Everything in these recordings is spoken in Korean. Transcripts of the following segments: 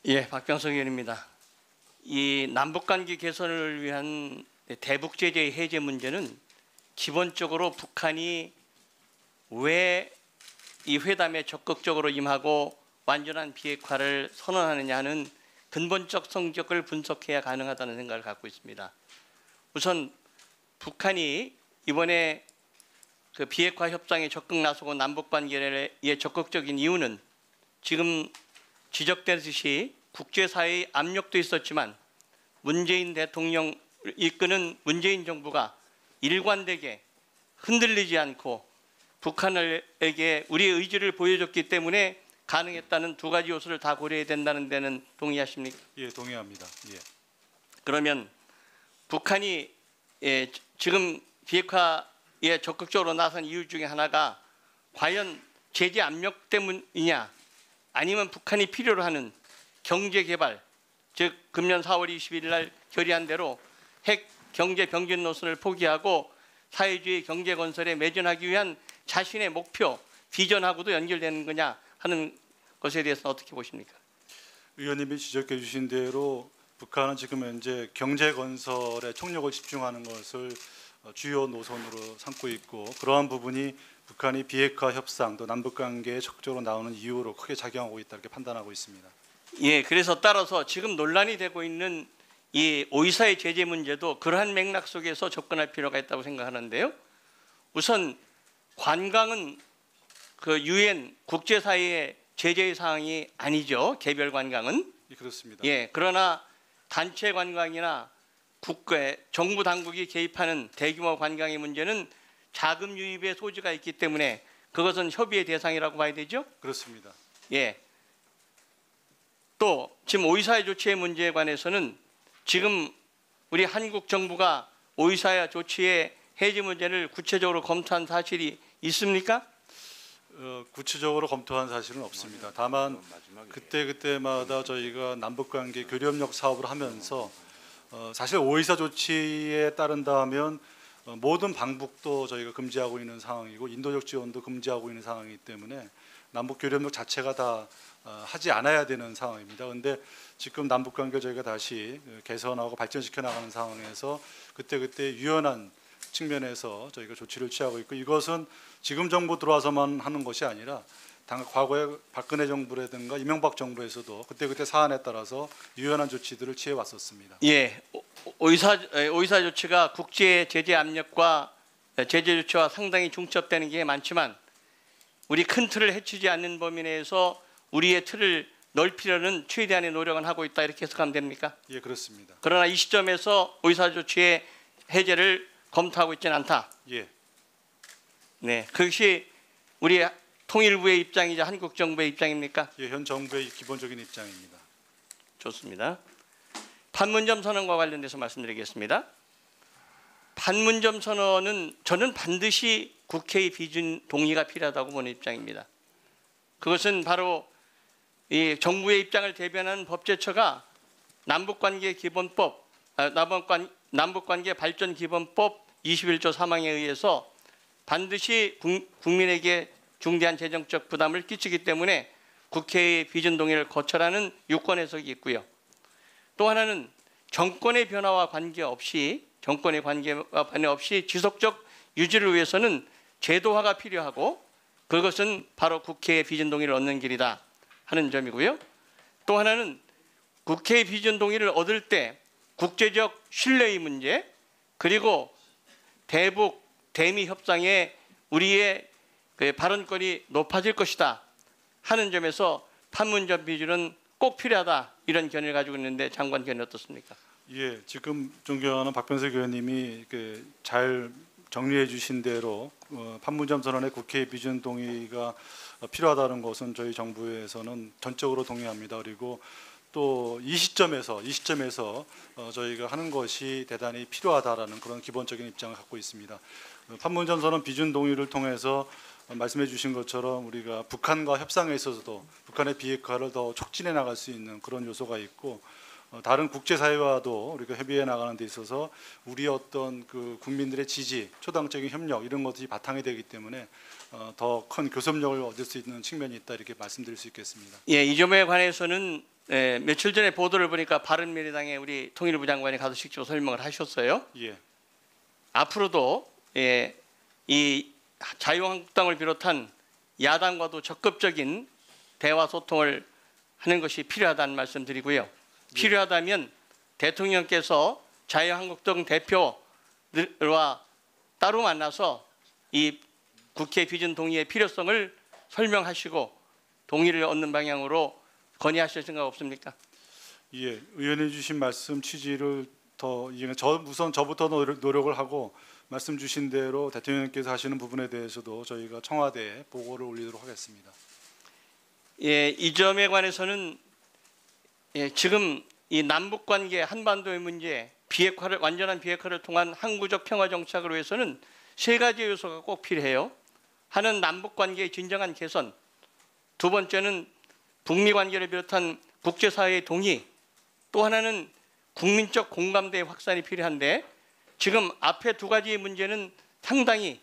예, 박병석 의원입니다. 이 남북관계 개선을 위한 대북 제재 해제 문제는 기본적으로 북한이 왜 이 회담에 적극적으로 임하고 완전한 비핵화를 선언하느냐 하는 근본적 성격을 분석해야 가능하다는 생각을 갖고 있습니다. 우선 북한이 이번에 그 비핵화 협상에 적극 나서고 남북 관계에 적극적인 이유는 지금 지적되듯이 국제사회의 압력도 있었지만 문재인 대통령 이끄는 문재인 정부가 일관되게 흔들리지 않고 북한에게 우리의 의지를 보여줬기 때문에 가능했다는 두 가지 요소를 다 고려해야 된다는 데는 동의하십니까? 예, 동의합니다. 예. 그러면 북한이 지금 비핵화에 적극적으로 나선 이유 중에 하나가 과연 제재 압력 때문이냐, 아니면 북한이 필요로 하는 경제 개발, 즉 금년 4월 21일 날 결의한 대로 핵 경제 병진 노선을 포기하고 사회주의 경제 건설에 매진하기 위한 자신의 목표, 비전하고도 연결되는 거냐 하는 것에 대해서 어떻게 보십니까? 의원님이 지적해 주신 대로 북한은 지금 현재 경제 건설에 총력을 집중하는 것을 주요 노선으로 삼고 있고, 그러한 부분이 북한이 비핵화 협상 또 남북 관계에 적극적으로 나오는 이유로 크게 작용하고 있다 이렇게 판단하고 있습니다. 예, 그래서 따라서 지금 논란이 되고 있는 이 오이사의 제재 문제도 그러한 맥락 속에서 접근할 필요가 있다고 생각하는데요. 우선 관광은 그 유엔 국제사회의 제재 사항이 아니죠. 개별 관광은. 예, 그렇습니다. 예, 그러나 단체 관광이나 국가, 정부 당국이 개입하는 대규모 관광의 문제는 자금 유입의 소지가 있기 때문에 그것은 협의의 대상이라고 봐야 되죠. 그렇습니다. 예. 또 지금 오이사회 조치의 문제에 관해서는 지금 우리 한국 정부가 오이사회 조치의 해제 문제를 구체적으로 검토한 사실이 있습니까? 구체적으로 검토한 사실은 없습니다. 다만 그때마다 저희가 남북관계 교류협력 사업을 하면서 사실 오이사 조치에 따른다면 모든 방북도 저희가 금지하고 있는 상황이고 인도적 지원도 금지하고 있는 상황이기 때문에 남북 교류협력 자체가 다 하지 않아야 되는 상황입니다. 그런데 지금 남북 관계를 저희가 다시 개선하고 발전시켜 나가는 상황에서 그때 유연한 측면에서 저희가 조치를 취하고 있고, 이것은 지금 정부 들어와서만 하는 것이 아니라 과거에 박근혜 정부라든가 이명박 정부에서도 그때 사안에 따라서 유연한 조치들을 취해 왔었습니다. 예, 오이사 조치가 국제 제재 압력과 제재 조치와 상당히 중첩되는 게 많지만 우리 큰 틀을 해치지 않는 범위 내에서 우리의 틀을 넓히려는 최대한의 노력은 하고 있다 이렇게 해석하면 됩니까? 예, 그렇습니다. 그러나 이 시점에서 오이사 조치의 해제를 검토하고 있지는 않다. 예. 네, 그것이 우리 통일부의 입장이자 한국 정부의 입장입니까? 예, 현 정부의 기본적인 입장입니다. 좋습니다. 판문점 선언과 관련돼서 말씀드리겠습니다. 판문점 선언은 저는 반드시 국회의 비준 동의가 필요하다고 보는 입장입니다. 그것은 바로 이 정부의 입장을 대변하는 법제처가 남북관계 기본법, 남북관계 발전 기본법 21조 3항에 의해서 반드시 국민에게 중대한 재정적 부담을 끼치기 때문에 국회의 비준 동의를 거쳐라는 유권 해석이 있고요. 또 하나는 정권의 변화와 관계없이 지속적 유지를 위해서는 제도화가 필요하고 그것은 바로 국회의 비준 동의를 얻는 길이다 하는 점이고요. 또 하나는 국회의 비준 동의를 얻을 때 국제적 신뢰의 문제, 그리고 대북 대미 협상에 우리의 그 발언권이 높아질 것이다 하는 점에서 판문점 비준은 꼭 필요하다 이런 견해를 가지고 있는데 장관 견해 어떻습니까? 예, 지금 존경하는 박병석 의원님이 잘 정리해 주신 대로 판문점 선언의 국회 비준 동의가 필요하다는 것은 저희 정부에서는 전적으로 동의합니다. 그리고 또 이 시점에서 저희가 하는 것이 대단히 필요하다라는 그런 기본적인 입장을 갖고 있습니다. 판문점 선언 비준 동의를 통해서 말씀해 주신 것처럼 우리가 북한과 협상에 있어서도 북한의 비핵화를 더 촉진해 나갈 수 있는 그런 요소가 있고, 다른 국제사회와도 우리가 협의해 나가는 데 있어서 우리 어떤 그 국민들의 지지, 초당적인 협력 이런 것들이 바탕이 되기 때문에 더 큰 교섭력을 얻을 수 있는 측면이 있다 이렇게 말씀드릴 수 있겠습니다. 예, 이 점에 관해서는 며칠 전에 보도를 보니까 바른미래당의 우리 통일부 장관이 가서 직접 설명을 하셨어요. 예. 앞으로도 이 자유한국당을 비롯한 야당과도 적극적인 대화 소통을 하는 것이 필요하다는 말씀드리고요. 필요하다면 대통령께서 자유한국당 대표와 따로 만나서 이 국회 비준 동의의 필요성을 설명하시고 동의를 얻는 방향으로 건의하실 생각 없습니까? 예, 의원님 주신 말씀 취지를 더 우선 저부터 노력을 하고 말씀 주신 대로 대통령께서 하시는 부분에 대해서도 저희가 청와대에 보고를 올리도록 하겠습니다. 예, 이 점에 관해서는 지금 이 남북 관계 한반도의 문제 완전한 비핵화를 통한 항구적 평화 정착을 위해서는 세 가지 요소가 꼭 필요해요. 하나는 남북 관계의 진정한 개선, 두 번째는 북미 관계를 비롯한 국제사회의 동의, 또 하나는 국민적 공감대의 확산이 필요한데 지금 앞에 두 가지의 문제는 상당히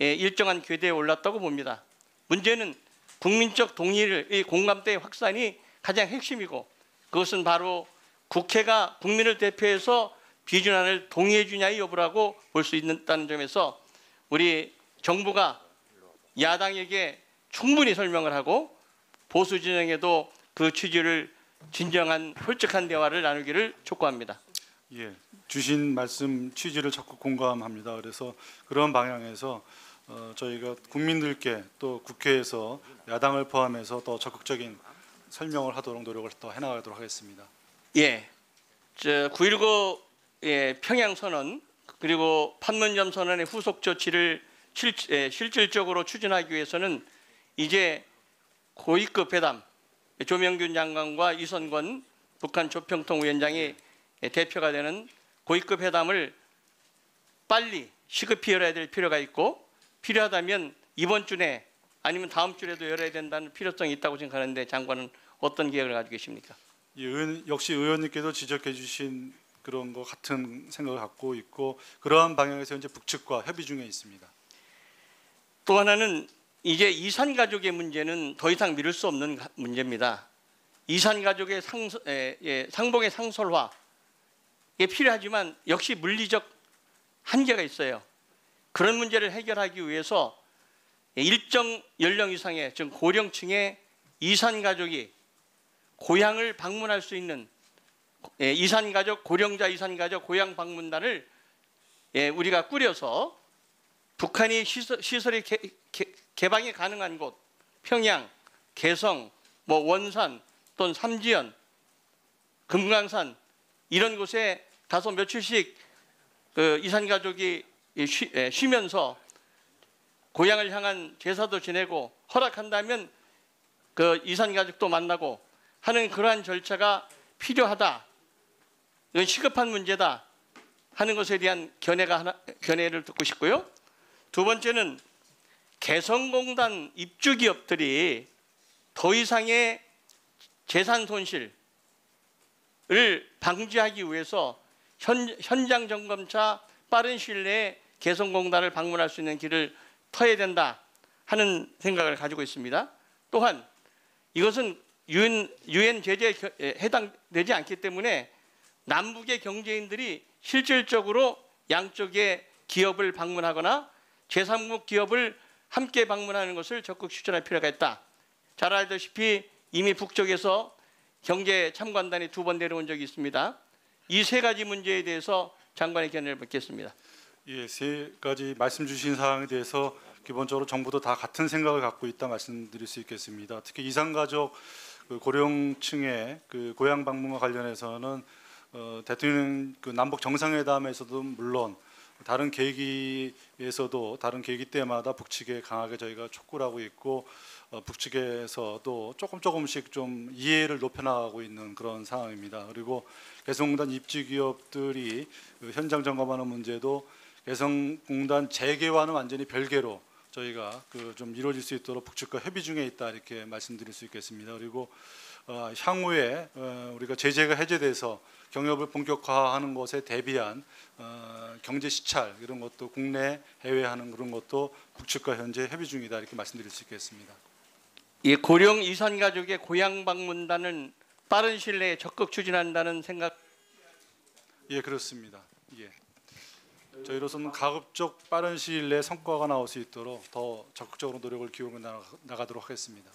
일정한 궤도에 올랐다고 봅니다. 문제는 국민적 동의를 이 공감대의 확산이 가장 핵심이고 그것은 바로 국회가 국민을 대표해서 비준안을 동의해 주냐의 여부라고 볼 수 있다는 점에서 우리 정부가 야당에게 충분히 설명을 하고 보수 진영에도 그 취지를 진정한 솔직한 대화를 나누기를 촉구합니다. 예, 주신 말씀 취지를 적극 공감합니다. 그래서 그런 방향에서 저희가 국민들께 또 국회에서 야당을 포함해서 더 적극적인 설명을 하도록 노력을 더 해나가도록 하겠습니다. 예, 9.19 평양 선언 그리고 판문점 선언의 후속 조치를 실질적으로 추진하기 위해서는 이제 고위급 회담 조명균 장관과 이선권 북한 조평통위원장이 대표가 되는 고위급 회담을 빨리 시급히 열어야 될 필요가 있고 필요하다면 이번 주 내 아니면 다음 주에도 열어야 된다는 필요성이 있다고 생각하는데 장관은 어떤 계획을 가지고 계십니까? 예, 역시 의원님께서 지적해 주신 그런 것 같은 생각을 갖고 있고 그러한 방향에서 현재 북측과 협의 중에 있습니다. 또 하나는 이제 이산 가족의 문제는 더 이상 미룰 수 없는 문제입니다. 이산 가족의 상봉의 상설화 이게 필요하지만 역시 물리적 한계가 있어요. 그런 문제를 해결하기 위해서 일정 연령 이상의 즉 고령층의 이산 가족이 고향을 방문할 수 있는 이산 가족 고령자 이산 가족 고향 방문단을 우리가 꾸려서 북한이 시설이 개방이 가능한 곳 평양, 개성, 원산 또는 삼지연, 금강산 이런 곳에 가서 며칠씩 그 이산 가족이 쉬면서 고향을 향한 제사도 지내고 허락한다면 그 이산 가족도 만나고 하는 그러한 절차가 필요하다. 이건 시급한 문제다 하는 것에 대한 견해를 듣고 싶고요. 두 번째는 개성공단 입주기업들이 더 이상의 재산 손실을 방지하기 위해서 현장 점검차 빠른 시일 내에 개성공단을 방문할 수 있는 길을 터야 된다 하는 생각을 가지고 있습니다. 또한 이것은 유엔 제재에 해당되지 않기 때문에 남북의 경제인들이 실질적으로 양쪽의 기업을 방문하거나 제3국 기업을 함께 방문하는 것을 적극 추진할 필요가 있다. 잘 알다시피 이미 북쪽에서 경제 참관단이 2번 내려온 적이 있습니다. 이 세 가지 문제에 대해서 장관의 견해를 묻겠습니다. 예, 세 가지 말씀 주신 사항에 대해서 기본적으로 정부도 다 같은 생각을 갖고 있다 말씀드릴 수 있겠습니다. 특히 이산가족 고령층의 그 고향 방문과 관련해서는 대통령 그 남북 정상회담에서도 물론 다른 계기에서도 다른 계기 때마다 북측에 강하게 저희가 촉구를 하고 있고 북측에서도 조금씩 좀 이해를 높여나가고 있는 그런 상황입니다. 그리고 개성공단 입주기업들이 그 현장 점검하는 문제도 개성공단 재개와는 완전히 별개로 저희가 그 좀 이루어질 수 있도록 북측과 협의 중에 있다 이렇게 말씀드릴 수 있겠습니다. 그리고 향후에 우리가 제재가 해제돼서 경협을 본격화하는 것에 대비한 경제 시찰 이런 것도 국내 해외 하는 그런 것도 북측과 현재 협의 중이다 이렇게 말씀드릴 수 있겠습니다. 이 고령 이산 가족의 고향 방문단은 빠른 시일 내에 적극 추진한다는 생각. 예, 그렇습니다. 예. 저희로서는 가급적 빠른 시일 내에 성과가 나올 수 있도록 더 적극적으로 노력을 기울여 나가도록 하겠습니다.